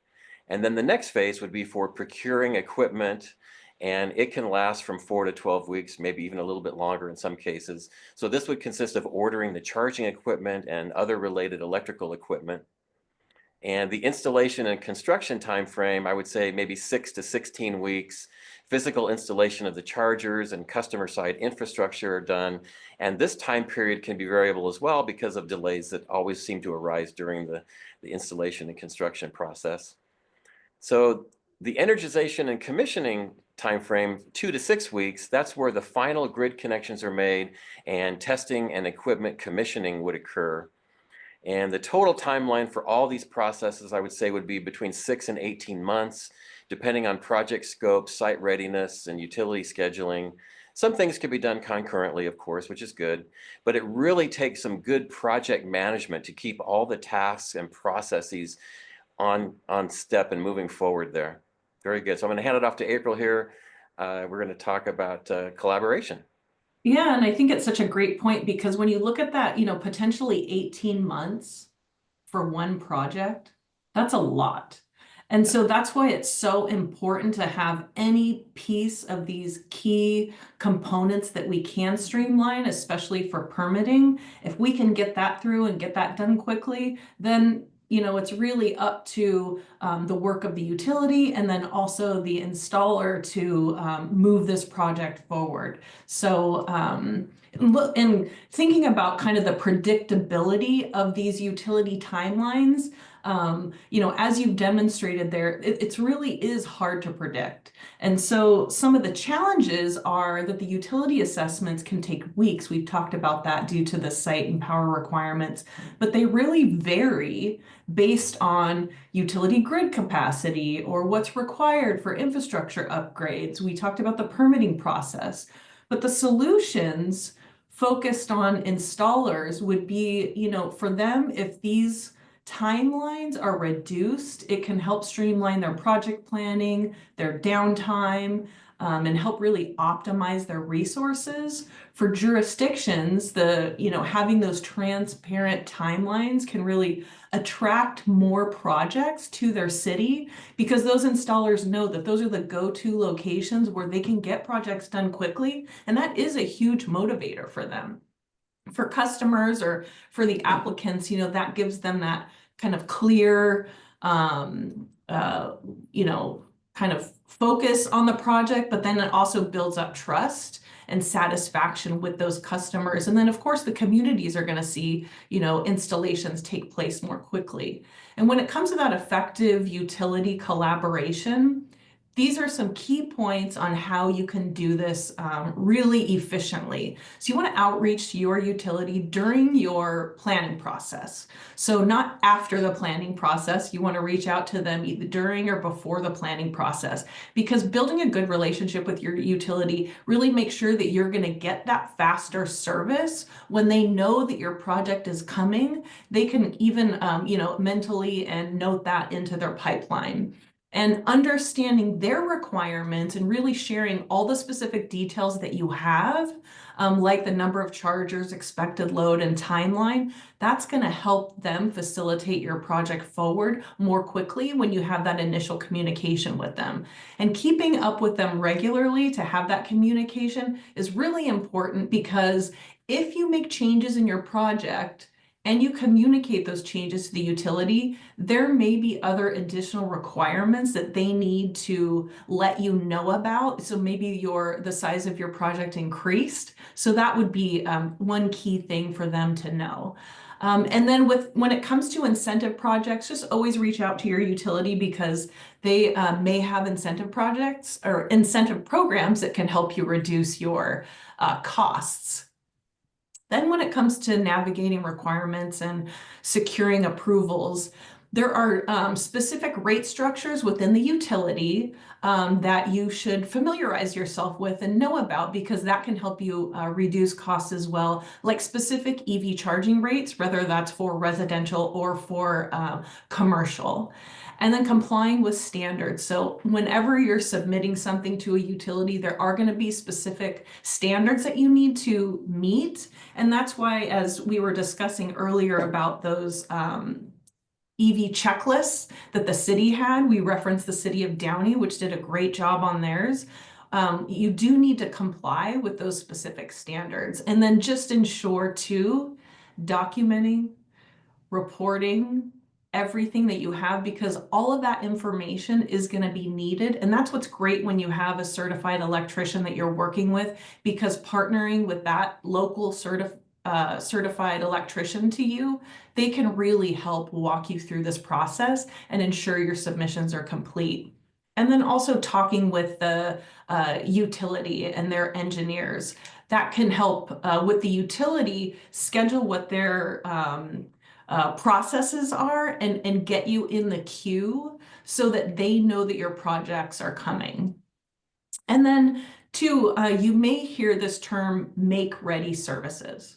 [SPEAKER 3] And then the next phase would be for procuring equipment, and it can last from 4 to 12 weeks, maybe even a little bit longer in some cases. So this would consist of ordering the charging equipment and other related electrical equipment. And the installation and construction time frame, I would say maybe 6 to 16 weeks. Physical installation of the chargers and customer side infrastructure are done. And this time period can be variable as well because of delays that always seem to arise during the installation and construction process. So the energization and commissioning time frame, 2 to 6 weeks, that's where the final grid connections are made and testing and equipment commissioning would occur. And the total timeline for all these processes, I would say, would be between 6 and 18 months, depending on project scope, site readiness, and utility scheduling. Some things can be done concurrently, of course, which is good, but it really takes some good project management to keep all the tasks and processes on step and moving forward there. Very good. So I'm going to hand it off to April here. We're going to talk about collaboration.
[SPEAKER 1] Yeah, and I think it's such a great point because when you look at that, potentially 18 months for one project, that's a lot. And so that's why it's so important to have any piece of these key components that we can streamline, especially for permitting. If we can get that through and get that done quickly, then it's really up to the work of the utility and then also the installer to move this project forward. So and thinking about kind of the predictability of these utility timelines, as you've demonstrated there, it really is hard to predict. And so some of the challenges are that the utility assessments can take weeks. We've talked about that due to the site and power requirements, but they really vary based on utility grid capacity or what's required for infrastructure upgrades. We talked about the permitting process, but the solutions focused on installers would be, for them, if these timelines are reduced, it can help streamline their project planning, their downtime, and help really optimize their resources. For jurisdictions, having those transparent timelines can really attract more projects to their city because those installers know that those are the go-to locations where they can get projects done quickly, and that is a huge motivator for them. For customers or for the applicants, that gives them that kind of clear, kind of focus on the project, but then it also builds up trust and satisfaction with those customers. And then, of course, the communities are going to see, installations take place more quickly. And when it comes to that effective utility collaboration, these are some key points on how you can do this really efficiently. So you want to outreach to your utility during your planning process. So not after the planning process, you want to reach out to them either during or before the planning process, because building a good relationship with your utility really makes sure that you're going to get that faster service. When they know that your project is coming, they can even, mentally and note that into their pipeline. And understanding their requirements and really sharing all the specific details that you have, like the number of chargers, expected load, and timeline, that's going to help them facilitate your project forward more quickly when you have that initial communication with them. And keeping up with them regularly to have that communication is really important because if you make changes in your project, and you communicate those changes to the utility, there may be other additional requirements that they need to let you know about. So maybe the size of your project increased. So that would be one key thing for them to know. And then when it comes to incentive projects, just always reach out to your utility because they may have incentive projects or incentive programs that can help you reduce your costs. Then when it comes to navigating requirements and securing approvals, There are specific rate structures within the utility that you should familiarize yourself with and know about, because that can help you reduce costs as well, like specific EV charging rates, whether that's for residential or for commercial. And then complying with standards. So whenever you're submitting something to a utility, there are going to be specific standards that you need to meet. And that's why, as we were discussing earlier about those EV checklists that the city had, we referenced the city of Downey, which did a great job on theirs. You do need to comply with those specific standards. And then just ensure too, documenting, reporting everything that you have, because all of that information is going to be needed. And that's what's great when you have a certified electrician that you're working with, because partnering with that local certified electrician to you, they can really help walk you through this process and ensure your submissions are complete. And then also talking with the utility and their engineers. That can help with the utility schedule what their processes are and get you in the queue so that they know that your projects are coming. And then two, you may hear this term make-ready services.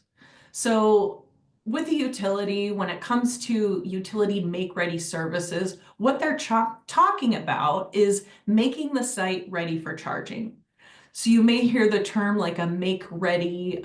[SPEAKER 1] So with the utility, when it comes to utility make-ready services, what they're talking about is making the site ready for charging. So you may hear the term like a make-ready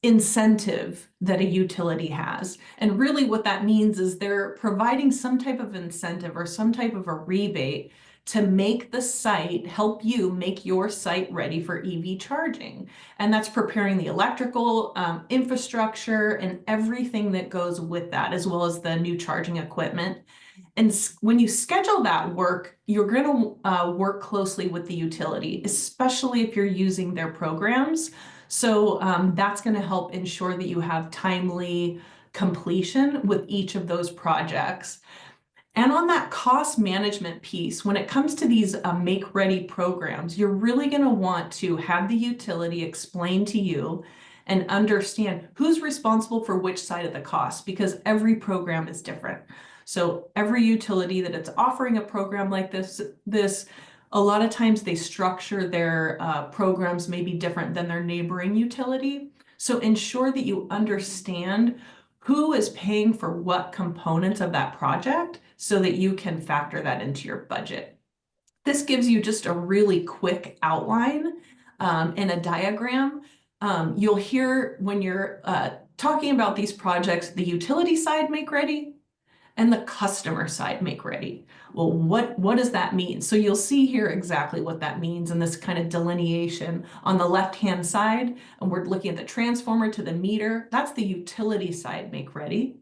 [SPEAKER 1] incentive that a utility has. And really what that means is they're providing some type of incentive or some type of a rebate to make the site, help you make your site ready for EV charging. And that's preparing the electrical infrastructure and everything that goes with that, as well as the new charging equipment. And when you schedule that work, you're going to work closely with the utility, especially if you're using their programs. So that's going to help ensure that you have timely completion with each of those projects. And on that cost management piece, when it comes to these make-ready programs, you're really going to want to have the utility explain to you and understand who's responsible for which side of the cost, because every program is different. So every utility that it's offering a program like this, a lot of times they structure their programs maybe different than their neighboring utility. So ensure that you understand who is paying for what components of that project so that you can factor that into your budget. This gives you just a really quick outline and a diagram. You'll hear when you're talking about these projects, the utility side make ready and the customer side make ready. Well, what does that mean? So you'll see here exactly what that means in this kind of delineation. On the left-hand side, and we're looking at the transformer to the meter, that's the utility side make ready.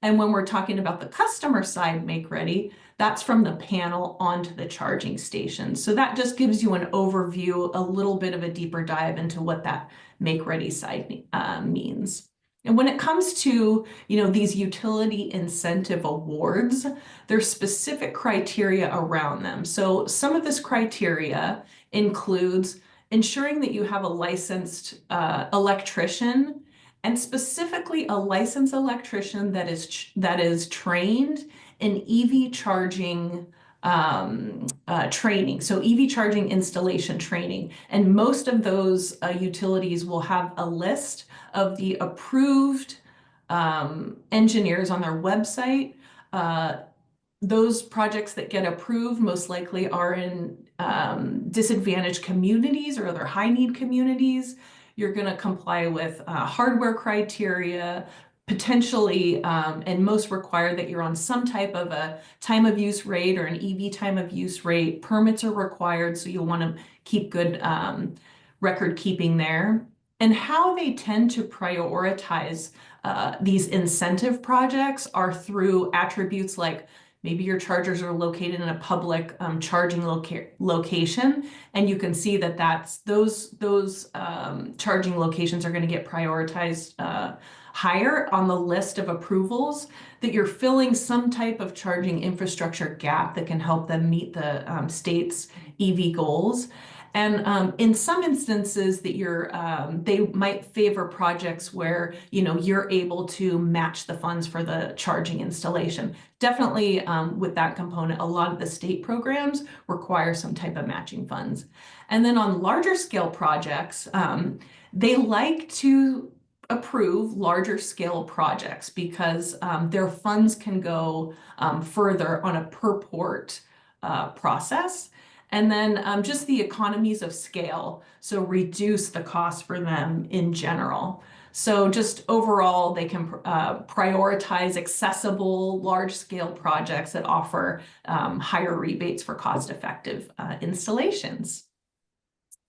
[SPEAKER 1] And when we're talking about the customer side make ready, that's from the panel onto the charging station. So that just gives you an overview, a little bit of a deeper dive into what that make ready side means. And when it comes to, these utility incentive awards, there's specific criteria around them. So some of this criteria includes ensuring that you have a licensed electrician, and specifically a licensed electrician that is trained in EV charging training, so EV charging installation training. And most of those utilities will have a list of the approved engineers on their website. Those projects that get approved most likely are in disadvantaged communities or other high-need communities. You're going to comply with hardware criteria, potentially, and most require that you're on some type of a time of use rate or an EV time of use rate. Permits are required, so you'll want to keep good record keeping there. And how they tend to prioritize these incentive projects are through attributes like maybe your chargers are located in a public charging location, and you can see that those charging locations are going to get prioritized higher on the list of approvals, that you're filling some type of charging infrastructure gap that can help them meet the state's EV goals. And in some instances that they might favor projects where, you're able to match the funds for the charging installation. Definitely with that component, a lot of the state programs require some type of matching funds. And then on larger scale projects, they like to approve larger scale projects because their funds can go further on a per port process. And then just the economies of scale, so reduce the cost for them in general. So just overall, they can prioritize accessible, large-scale projects that offer higher rebates for cost-effective installations.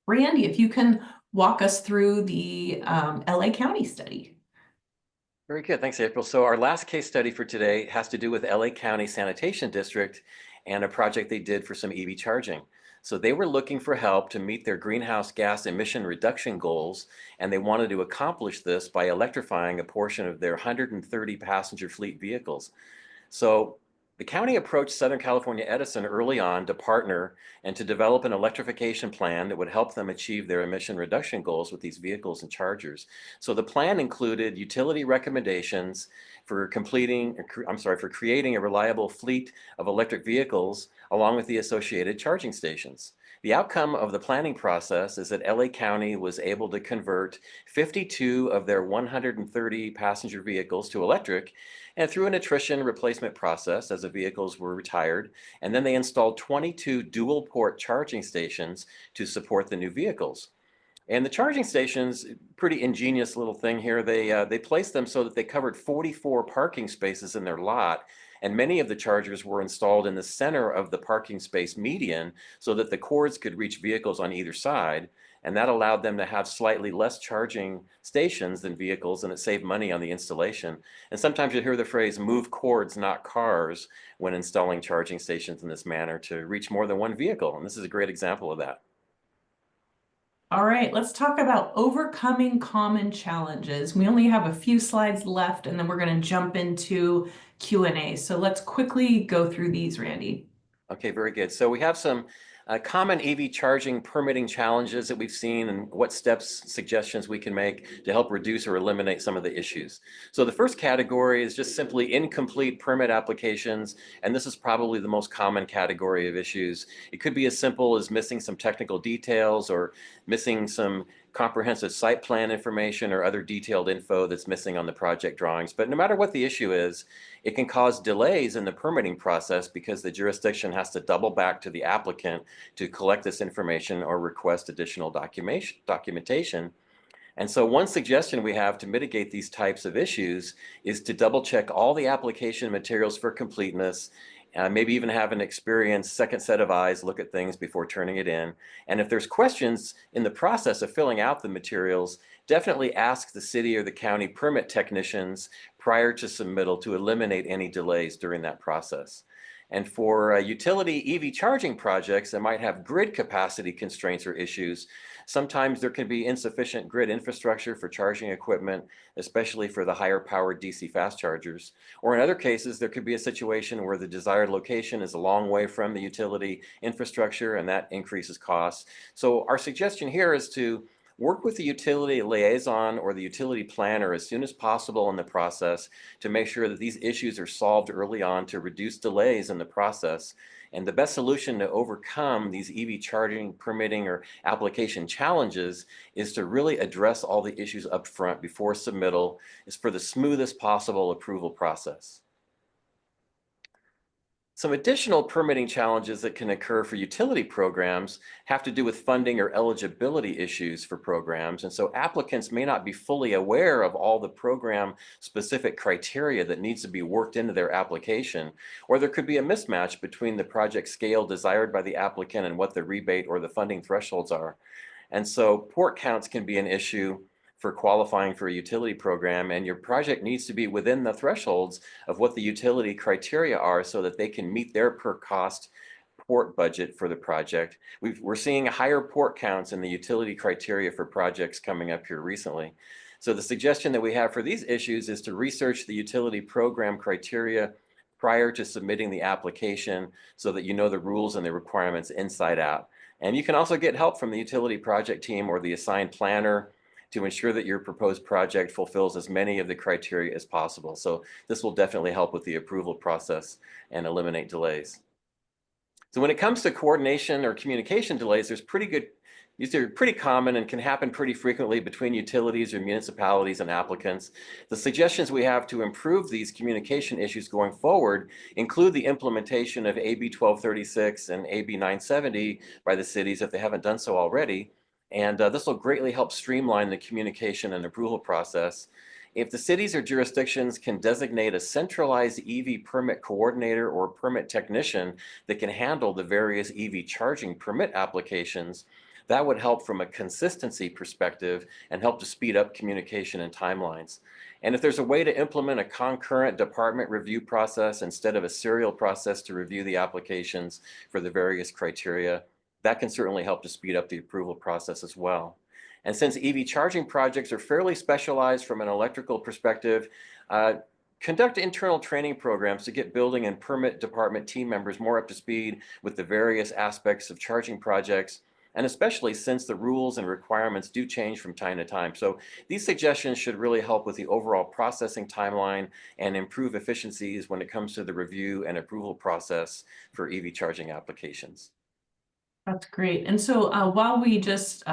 [SPEAKER 1] Randy, if you can walk us through the LA County study.
[SPEAKER 3] Very good. Thanks, April. So our last case study for today has to do with LA County Sanitation District and a project they did for some EV charging. So they were looking for help to meet their greenhouse gas emission reduction goals, and they wanted to accomplish this by electrifying a portion of their 130 passenger fleet vehicles. So the county approached Southern California Edison early on to partner and to develop an electrification plan that would help them achieve their emission reduction goals with these vehicles and chargers. So the plan included utility recommendations for creating a reliable fleet of electric vehicles along with the associated charging stations. The outcome of the planning process is that LA County was able to convert 52 of their 130 passenger vehicles to electric, and through an attrition replacement process as the vehicles were retired, and then they installed 22 dual port charging stations to support the new vehicles. And the charging stations, pretty ingenious little thing here, they placed them so that they covered 44 parking spaces in their lot, and many of the chargers were installed in the center of the parking space median so that the cords could reach vehicles on either side, and that allowed them to have slightly less charging stations than vehicles, and it saved money on the installation. And sometimes you hear the phrase move cords, not cars, when installing charging stations in this manner to reach more than one vehicle, and this is a great example of that.
[SPEAKER 1] All right, let's talk about overcoming common challenges. We only have a few slides left, and then we're going to jump into Q&A. So let's quickly go through these, Randy.
[SPEAKER 3] Okay, very good. So we have some common EV charging permitting challenges that we've seen and what steps, suggestions we can make to help reduce or eliminate some of the issues. So the first category is just simply incomplete permit applications, and this is probably the most common category of issues. It could be as simple as missing some technical details or missing some comprehensive site plan information or other detailed info that's missing on the project drawings. But no matter what the issue is, it can cause delays in the permitting process because the jurisdiction has to double back to the applicant to collect this information or request additional documentation. And so one suggestion we have to mitigate these types of issues is to double check all the application materials for completeness, maybe even have an experienced second set of eyes look at things before turning it in. And if there's questions in the process of filling out the materials, definitely ask the city or the county permit technicians prior to submittal to eliminate any delays during that process. And for utility EV charging projects that might have grid capacity constraints or issues, sometimes there can be insufficient grid infrastructure for charging equipment, especially for the higher powered DC fast chargers. Or in other cases, there could be a situation where the desired location is a long way from the utility infrastructure, and that increases costs. So our suggestion here is to work with the utility liaison or the utility planner as soon as possible in the process to make sure that these issues are solved early on to reduce delays in the process. And the best solution to overcome these EV charging, permitting, or application challenges is to really address all the issues up front before submittal, is for the smoothest possible approval process. Some additional permitting challenges that can occur for utility programs have to do with funding or eligibility issues for programs. And so applicants may not be fully aware of all the program specific criteria that needs to be worked into their application, or there could be a mismatch between the project scale desired by the applicant and what the rebate or the funding thresholds are. And so port counts can be an issue for qualifying for a utility program, and your project needs to be within the thresholds of what the utility criteria are so that they can meet their per cost port budget for the project. We're seeing higher port counts in the utility criteria for projects coming up here recently. So the suggestion that we have for these issues is to research the utility program criteria prior to submitting the application so that you know the rules and the requirements inside out. And you can also get help from the utility project team or the assigned planner to ensure that your proposed project fulfills as many of the criteria as possible. So this will definitely help with the approval process and eliminate delays. So when it comes to coordination or communication delays, these are pretty common and can happen pretty frequently between utilities or municipalities and applicants. The suggestions we have to improve these communication issues going forward include the implementation of AB 1236 and AB 970 by the cities if they haven't done so already. And this will greatly help streamline the communication and approval process. If the cities or jurisdictions can designate a centralized EV permit coordinator or permit technician that can handle the various EV charging permit applications, that would help from a consistency perspective and help to speed up communication and timelines. And if there's a way to implement a concurrent department review process instead of a serial process to review the applications for the various criteria, that can certainly help to speed up the approval process as well. And since EV charging projects are fairly specialized from an electrical perspective, conduct internal training programs to get building and permit department team members more up to speed with the various aspects of charging projects, and especially since the rules and requirements do change from time to time. So these suggestions should really help with the overall processing timeline and improve efficiencies when it comes to the review and approval process for EV charging applications.
[SPEAKER 1] That's great. And so while we just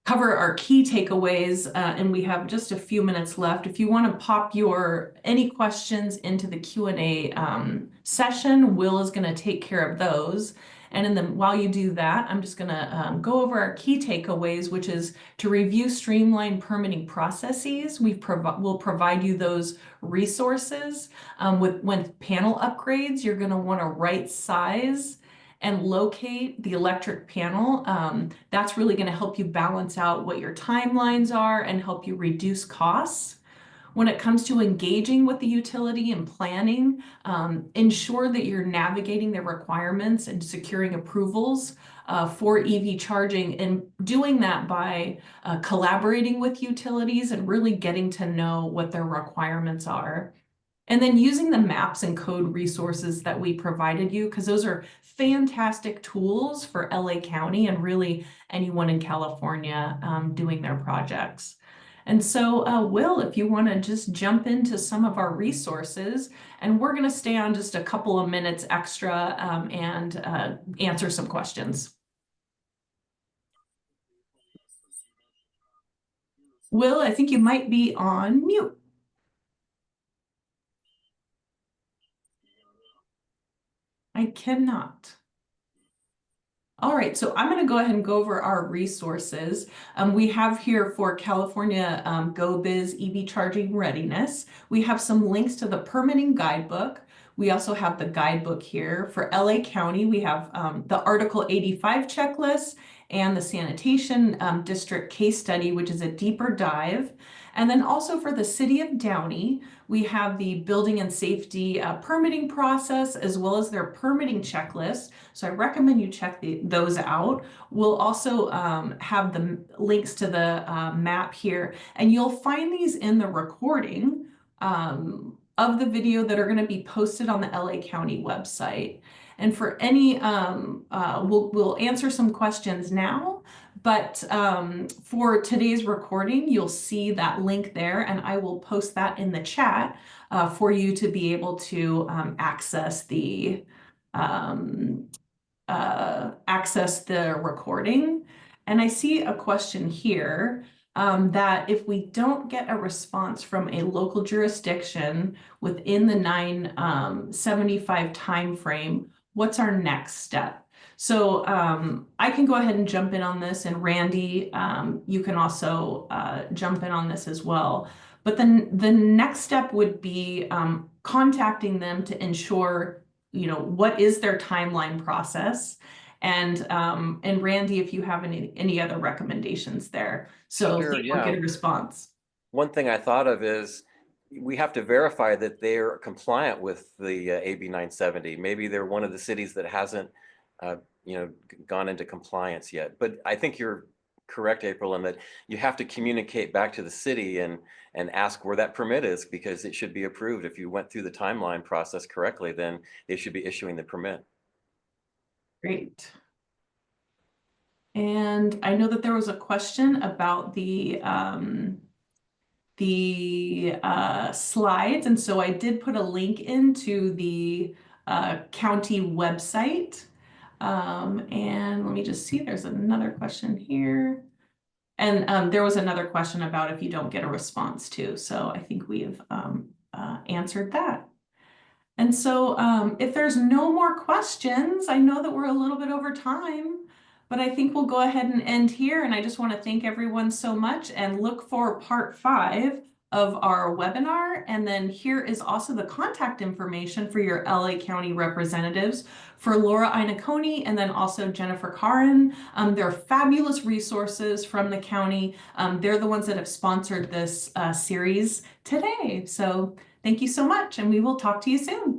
[SPEAKER 1] cover our key takeaways, and we have just a few minutes left. If you want to pop any questions into the Q&A session, Will is going to take care of those. And while you do that, I'm just going to go over our key takeaways, which is to review streamlined permitting processes. We'll provide you those resources. When panel upgrades, you're going to want to right size and locate the electric panel. That's really going to help you balance out what your timelines are and help you reduce costs. When it comes to engaging with the utility and planning, ensure that you're navigating their requirements and securing approvals for EV charging, and doing that by collaborating with utilities and really getting to know what their requirements are. And then using the maps and code resources that we provided you, because those are fantastic tools for LA County and really anyone in California doing their projects. And so, Will, if you want to just jump into some of our resources, and we're going to stay on just a couple of minutes extra and answer some questions. Will, I think you might be on mute. I cannot. All right, so I'm going to go ahead and go over our resources. We have here for California GoBiz EV charging readiness. We have some links to the permitting guidebook. We also have the guidebook here. For LA County, we have the Article 85 checklist and the sanitation district case study, which is a deeper dive. And then also for the city of Downey, we have the building and safety permitting process, as well as their permitting checklist. So I recommend you check those out. We'll also have the links to the map here, and you'll find these in the recording of the video that are going to be posted on the LA County website. And for any, we'll answer some questions now, but for today's recording, you'll see that link there, and I will post that in the chat for you to be able to access the recording. And I see a question here that if we don't get a response from a local jurisdiction within the 975 timeframe, what's our next step? So I can go ahead and jump in on this, and Randy, you can also jump in on this as well. But then the next step would be contacting them to ensure, what is their timeline process. And Randy, if you have any other recommendations there. So
[SPEAKER 3] Sure,
[SPEAKER 1] if they don't get a response.
[SPEAKER 3] One thing I thought of is we have to verify that they're compliant with the AB 970. Maybe they're one of the cities that hasn't gone into compliance yet. But I think you're correct, April, in that you have to communicate back to the city and ask where that permit is, because it should be approved. If you went through the timeline process correctly, then they should be issuing the permit.
[SPEAKER 1] Great. And I know that there was a question about the slides, and so I did put a link into the county website. And let me just see, there's another question here. And there was another question about if you don't get a response too. So I think we have answered that. And so if there's no more questions, I know that we're a little bit over time, but I think we'll go ahead and end here. And I just want to thank everyone so much and look for part 5 of our webinar. And then here is also the contact information for your LA County representatives for Laura Inaconi and then also Jennifer Caron. They're fabulous resources from the county. They're the ones that have sponsored this series today. So thank you so much, and we will talk to you soon.